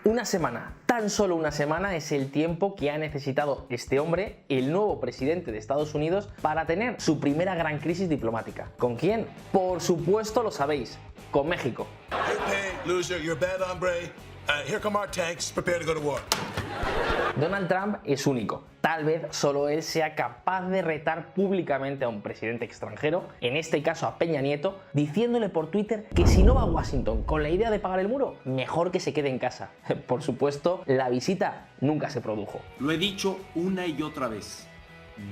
Una semana, tan solo una semana es el tiempo que ha necesitado este hombre, el nuevo presidente de Estados Unidos, para tener su primera gran crisis diplomática. ¿Con quién? Por supuesto lo sabéis, con México. Donald Trump es único. Tal vez solo él sea capaz de retar públicamente a un presidente extranjero, en este caso a Peña Nieto, diciéndole por Twitter que si no va a Washington con la idea de pagar el muro, mejor que se quede en casa. Por supuesto, la visita nunca se produjo. Lo he dicho una y otra vez,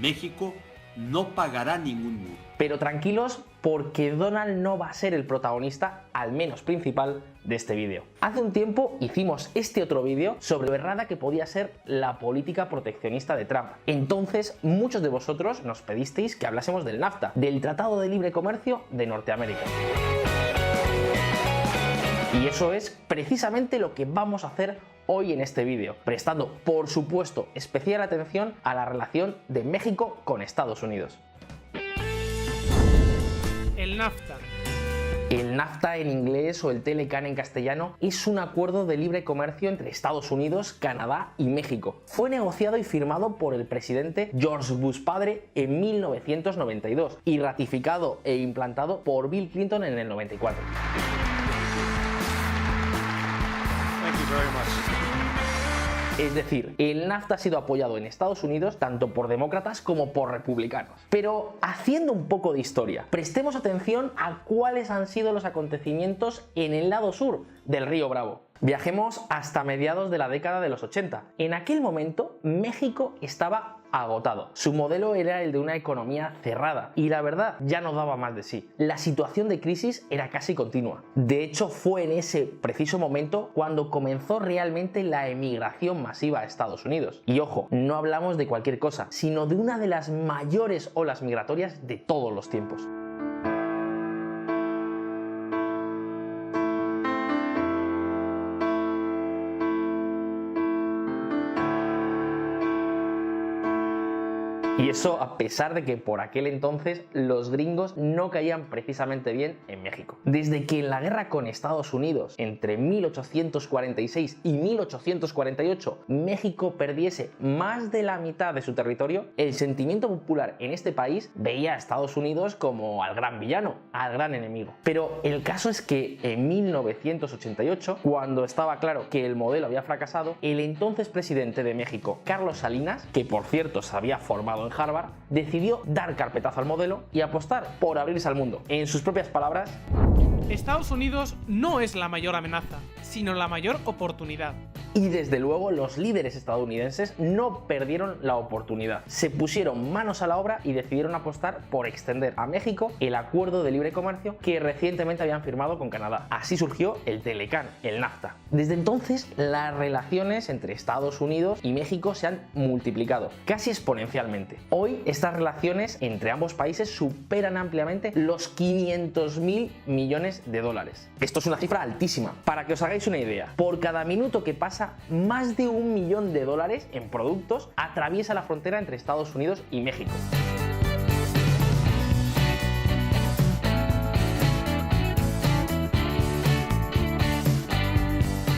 México no pagará ningún muro. Pero tranquilos, porque Donald no va a ser el protagonista, al menos principal, de este vídeo. Hace un tiempo hicimos este otro vídeo sobre lo errada que podía ser la política proteccionista de Trump. Entonces, muchos de vosotros nos pedisteis que hablásemos del NAFTA, del Tratado de Libre Comercio de Norteamérica. Y eso es precisamente lo que vamos a hacer hoy en este vídeo, prestando, por supuesto, especial atención a la relación de México con Estados Unidos. El NAFTA. El NAFTA en inglés o el TLCAN en castellano es un acuerdo de libre comercio entre Estados Unidos, Canadá y México. Fue negociado y firmado por el presidente George Bush padre en 1992 y ratificado e implantado por Bill Clinton en el 94. Es decir, el NAFTA ha sido apoyado en Estados Unidos tanto por demócratas como por republicanos. Pero haciendo un poco de historia, prestemos atención a cuáles han sido los acontecimientos en el lado sur del río Bravo. Viajemos hasta mediados de la década de los 80. En aquel momento, México estaba agotado. Su modelo era el de una economía cerrada y la verdad ya no daba más de sí. La situación de crisis era casi continua. De hecho, fue en ese preciso momento cuando comenzó realmente la emigración masiva a Estados Unidos. Y ojo, no hablamos de cualquier cosa, sino de una de las mayores olas migratorias de todos los tiempos. Y eso a pesar de que por aquel entonces los gringos no caían precisamente bien en México. Desde que en la guerra con Estados Unidos entre 1846 y 1848 México perdiese más de la mitad de su territorio, el sentimiento popular en este país veía a Estados Unidos como al gran villano, al gran enemigo. Pero el caso es que en 1988, cuando estaba claro que el modelo había fracasado, el entonces presidente de México, Carlos Salinas, que por cierto se había formado en Harvard, decidió dar carpetazo al modelo y apostar por abrirse al mundo. En sus propias palabras: Estados Unidos no es la mayor amenaza, sino la mayor oportunidad. Y desde luego los líderes estadounidenses no perdieron la oportunidad. Se pusieron manos a la obra y decidieron apostar por extender a México el acuerdo de libre comercio que recientemente habían firmado con Canadá. Así surgió el TLCAN, el NAFTA. Desde entonces las relaciones entre Estados Unidos y México se han multiplicado, casi exponencialmente. Hoy estas relaciones entre ambos países superan ampliamente los 500.000 millones de dólares. Esto es una cifra altísima. Para que os hagáis una idea, por cada minuto que pasa, más de $1 millón en productos atraviesa la frontera entre Estados Unidos y México.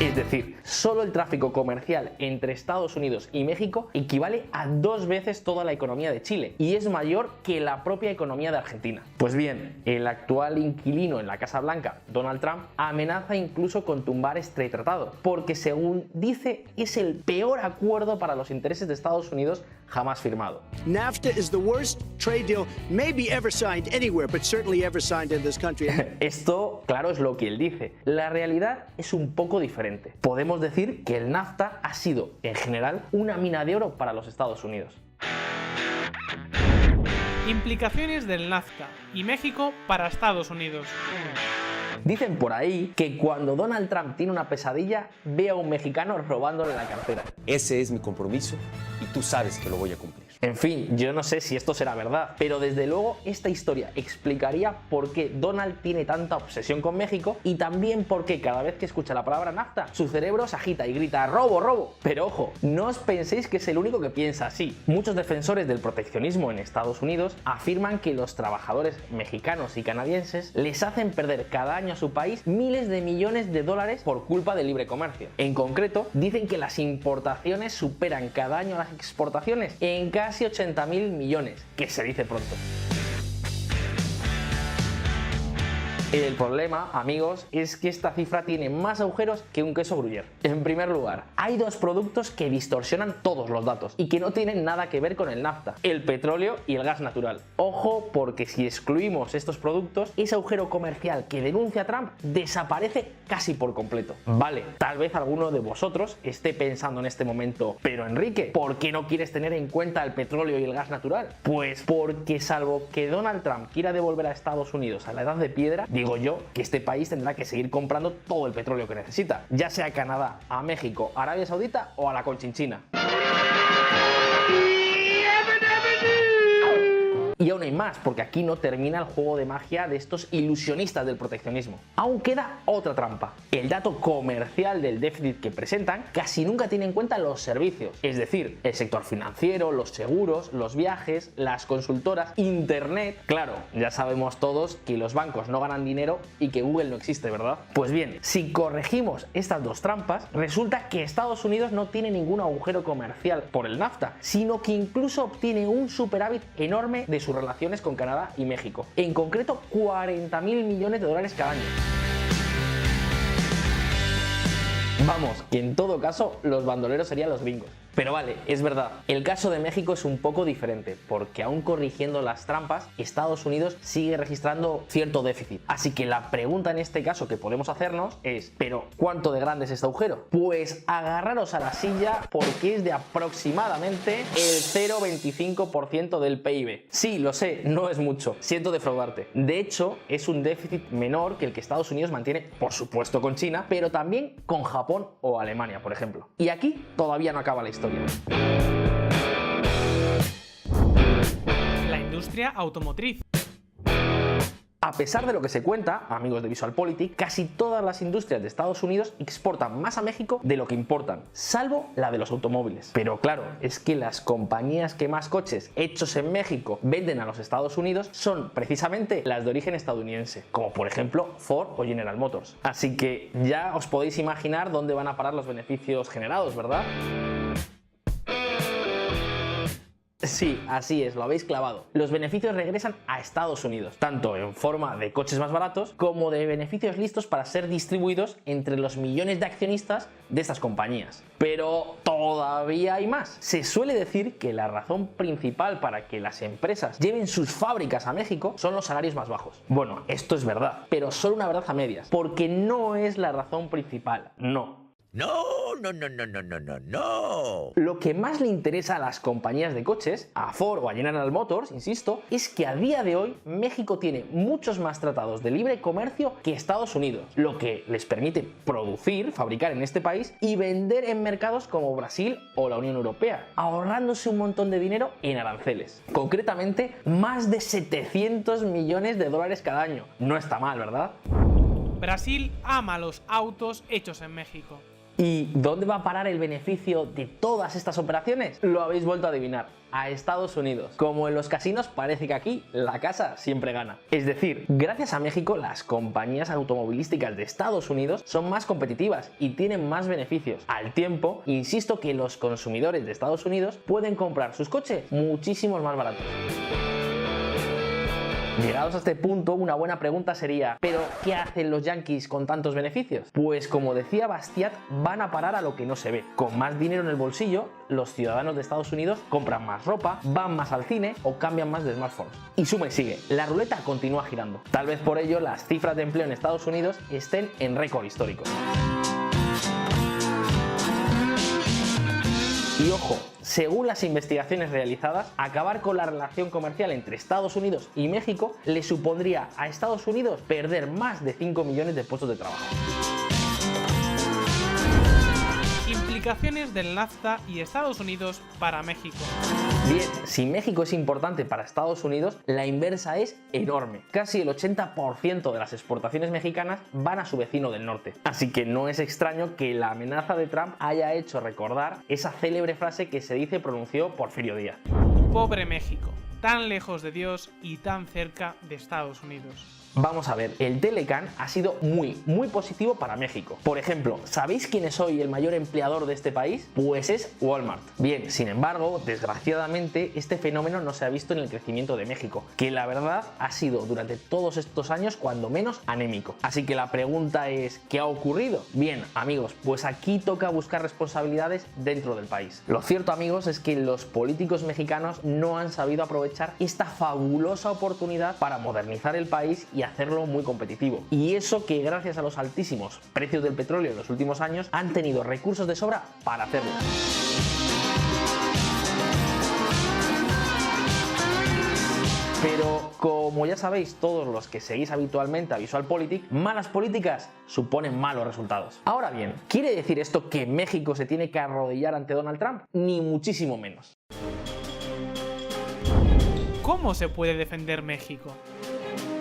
Es decir, solo el tráfico comercial entre Estados Unidos y México equivale a 2 veces toda la economía de Chile y es mayor que la propia economía de Argentina. Pues bien, el actual inquilino en la Casa Blanca, Donald Trump, amenaza incluso con tumbar este tratado, porque según dice es el peor acuerdo para los intereses de Estados Unidos jamás firmado. NAFTA is the worst trade deal maybe ever signed anywhere, but certainly ever signed in this country. Esto, claro, es lo que él dice. La realidad es un poco diferente. Podemos decir que el NAFTA ha sido, en general, una mina de oro para los Estados Unidos. Implicaciones del NAFTA y México para Estados Unidos. Dicen por ahí que cuando Donald Trump tiene una pesadilla, ve a un mexicano robándole la cartera. Ese es mi compromiso y tú sabes que lo voy a cumplir. En fin, yo no sé si esto será verdad, pero desde luego esta historia explicaría por qué Donald tiene tanta obsesión con México y también por qué cada vez que escucha la palabra NAFTA su cerebro se agita y grita ¡robo, robo! Pero ojo, no os penséis que es el único que piensa así. Muchos defensores del proteccionismo en Estados Unidos afirman que los trabajadores mexicanos y canadienses les hacen perder cada año a su país miles de millones de dólares por culpa del libre comercio. En concreto, dicen que las importaciones superan cada año a las exportaciones en casi 80.000 millones, que se dice pronto. El problema, amigos, es que esta cifra tiene más agujeros que un queso gruyère. En primer lugar, hay dos productos que distorsionan todos los datos y que no tienen nada que ver con el NAFTA: el petróleo y el gas natural. Ojo, porque si excluimos estos productos, ese agujero comercial que denuncia Trump desaparece casi por completo. Vale, tal vez alguno de vosotros esté pensando en este momento, pero Enrique, ¿por qué no quieres tener en cuenta el petróleo y el gas natural? Pues porque salvo que Donald Trump quiera devolver a Estados Unidos a la edad de piedra, digo yo que este país tendrá que seguir comprando todo el petróleo que necesita, ya sea a Canadá, a México, a Arabia Saudita o a la Conchinchina. Y aún hay más, porque aquí no termina el juego de magia de estos ilusionistas del proteccionismo. Aún queda otra trampa. El dato comercial del déficit que presentan casi nunca tiene en cuenta los servicios, es decir, el sector financiero, los seguros, los viajes, las consultoras, internet. Claro, ya sabemos todos que los bancos no ganan dinero y que Google no existe, ¿verdad? Pues bien, si corregimos estas dos trampas, resulta que Estados Unidos no tiene ningún agujero comercial por el NAFTA, sino que incluso obtiene un superávit enorme de sus relaciones con Canadá y México, en concreto 40.000 millones de dólares cada año. Vamos, que en todo caso los bandoleros serían los gringos. Pero vale, es verdad, el caso de México es un poco diferente, porque aún corrigiendo las trampas, Estados Unidos sigue registrando cierto déficit. Así que la pregunta en este caso que podemos hacernos es, ¿pero cuánto de grande es este agujero? Pues agarraros a la silla, porque es de aproximadamente el 0,25% del PIB. Sí, lo sé, no es mucho, siento defraudarte. De hecho, es un déficit menor que el que Estados Unidos mantiene, por supuesto con China, pero también con Japón o Alemania, por ejemplo. Y aquí todavía no acaba la historia. La industria automotriz. A pesar de lo que se cuenta, amigos de VisualPolitik, casi todas las industrias de Estados Unidos exportan más a México de lo que importan, salvo la de los automóviles. Pero claro, es que las compañías que más coches hechos en México venden a los Estados Unidos son precisamente las de origen estadounidense, como por ejemplo Ford o General Motors. Así que ya os podéis imaginar dónde van a parar los beneficios generados, ¿verdad? Sí, así es, lo habéis clavado. Los beneficios regresan a Estados Unidos, tanto en forma de coches más baratos como de beneficios listos para ser distribuidos entre los millones de accionistas de estas compañías. Pero todavía hay más. Se suele decir que la razón principal para que las empresas lleven sus fábricas a México son los salarios más bajos. Bueno, esto es verdad, pero solo una verdad a medias, porque no es la razón principal, no. No. Lo que más le interesa a las compañías de coches, a Ford o a General Motors, insisto, es que a día de hoy México tiene muchos más tratados de libre comercio que Estados Unidos, lo que les permite producir, fabricar en este país y vender en mercados como Brasil o la Unión Europea, ahorrándose un montón de dinero en aranceles. Concretamente, más de 700 millones de dólares cada año. No está mal, ¿verdad? Brasil ama los autos hechos en México. ¿Y dónde va a parar el beneficio de todas estas operaciones? Lo habéis vuelto a adivinar, a Estados Unidos. Como en los casinos, parece que aquí la casa siempre gana. Es decir, gracias a México, las compañías automovilísticas de Estados Unidos son más competitivas y tienen más beneficios. Al tiempo, insisto que los consumidores de Estados Unidos pueden comprar sus coches muchísimos más baratos. Llegados a este punto, una buena pregunta sería, ¿pero qué hacen los yankees con tantos beneficios? Pues como decía Bastiat, van a parar a lo que no se ve. Con más dinero en el bolsillo, los ciudadanos de Estados Unidos compran más ropa, van más al cine o cambian más de smartphones. Y suma y sigue, la ruleta continúa girando. Tal vez por ello las cifras de empleo en Estados Unidos estén en récord histórico. Y ojo, según las investigaciones realizadas, acabar con la relación comercial entre Estados Unidos y México le supondría a Estados Unidos perder más de 5 millones de puestos de trabajo. Implicaciones del NAFTA y Estados Unidos para México. Bien, si México es importante para Estados Unidos, la inversa es enorme. Casi el 80% de las exportaciones mexicanas van a su vecino del norte. Así que no es extraño que la amenaza de Trump haya hecho recordar esa célebre frase que se dice pronunció Porfirio Díaz. Pobre México, tan lejos de Dios y tan cerca de Estados Unidos. Vamos a ver, el Telecán ha sido muy positivo para México. Por ejemplo, ¿sabéis quién es hoy el mayor empleador de este país? Pues es Walmart. Bien, sin embargo, desgraciadamente, este fenómeno no se ha visto en el crecimiento de México, que la verdad ha sido durante todos estos años cuando menos anémico. Así que la pregunta es, ¿qué ha ocurrido? Bien, amigos, pues aquí toca buscar responsabilidades dentro del país. Lo cierto, amigos, es que los políticos mexicanos no han sabido aprovechar esta fabulosa oportunidad para modernizar el país y hacerlo muy competitivo. Y eso que gracias a los altísimos precios del petróleo en los últimos años han tenido recursos de sobra para hacerlo. Pero como ya sabéis todos los que seguís habitualmente a VisualPolitik, malas políticas suponen malos resultados. Ahora bien, ¿quiere decir esto que México se tiene que arrodillar ante Donald Trump? Ni muchísimo menos. ¿Cómo se puede defender México?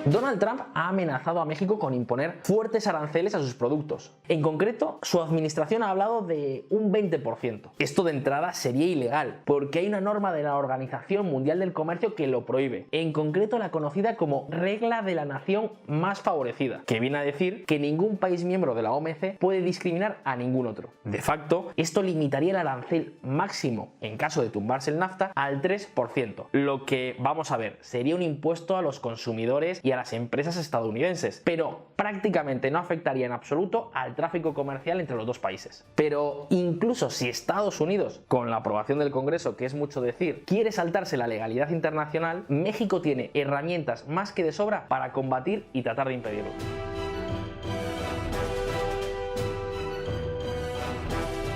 Donald Trump ha amenazado a México con imponer fuertes aranceles a sus productos. En concreto, su administración ha hablado de un 20%. Esto de entrada sería ilegal, porque hay una norma de la Organización Mundial del Comercio que lo prohíbe. En concreto, la conocida como Regla de la Nación Más Favorecida, que viene a decir que ningún país miembro de la OMC puede discriminar a ningún otro. De facto, esto limitaría el arancel máximo, en caso de tumbarse el NAFTA, al 3%, lo que, vamos a ver, sería un impuesto a los consumidores y a las empresas estadounidenses, pero prácticamente no afectaría en absoluto al tráfico comercial entre los dos países. Pero incluso si Estados Unidos, con la aprobación del Congreso, que es mucho decir, quiere saltarse la legalidad internacional, México tiene herramientas más que de sobra para combatir y tratar de impedirlo.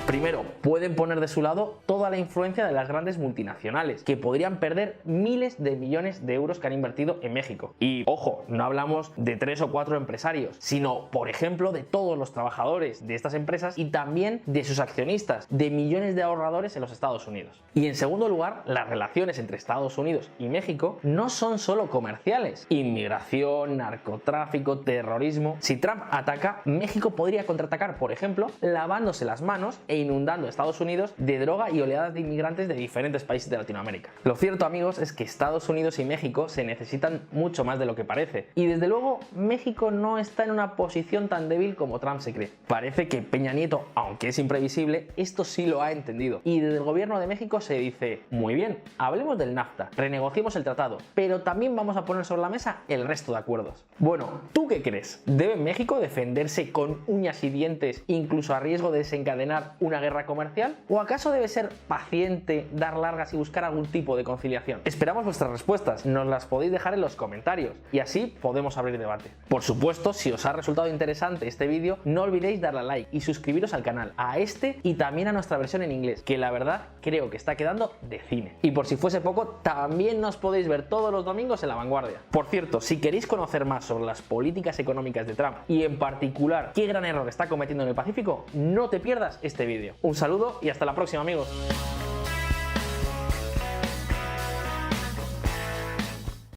Primero, pueden poner de su lado toda la influencia de las grandes multinacionales, que podrían perder miles de millones de euros que han invertido en México. Y, ojo, no hablamos de 3 o 4 empresarios, sino, por ejemplo, de todos los trabajadores de estas empresas y también de sus accionistas, de millones de ahorradores en los Estados Unidos. Y en segundo lugar, las relaciones entre Estados Unidos y México no son solo comerciales. Inmigración, narcotráfico, terrorismo. Si Trump ataca, México podría contraatacar, por ejemplo, lavándose las manos e inundando Estados Unidos de droga y oleadas de inmigrantes de diferentes países de Latinoamérica. Lo cierto, amigos, es que Estados Unidos y México se necesitan mucho más de lo que parece. Y desde luego, México no está en una posición tan débil como Trump se cree. Parece que Peña Nieto, aunque es imprevisible, esto sí lo ha entendido. Y desde el gobierno de México se dice, muy bien, hablemos del NAFTA, renegociemos el tratado, pero también vamos a poner sobre la mesa el resto de acuerdos. Bueno, ¿tú qué crees? ¿Debe México defenderse con uñas y dientes, incluso a riesgo de desencadenar una guerra comercial? ¿O acaso debe ser paciente, dar largas y buscar algún tipo de conciliación? Esperamos vuestras respuestas, nos las podéis dejar en los comentarios y así podemos abrir debate. Por supuesto, si os ha resultado interesante este vídeo, no olvidéis darle a like y suscribiros al canal, a este y también a nuestra versión en inglés, que la verdad creo que está quedando de cine. Y por si fuese poco, también nos podéis ver todos los domingos en La Vanguardia. Por cierto, si queréis conocer más sobre las políticas económicas de Trump y en particular qué gran error está cometiendo en el Pacífico, no te pierdas este vídeo. Un saludo y hasta la próxima, amigos.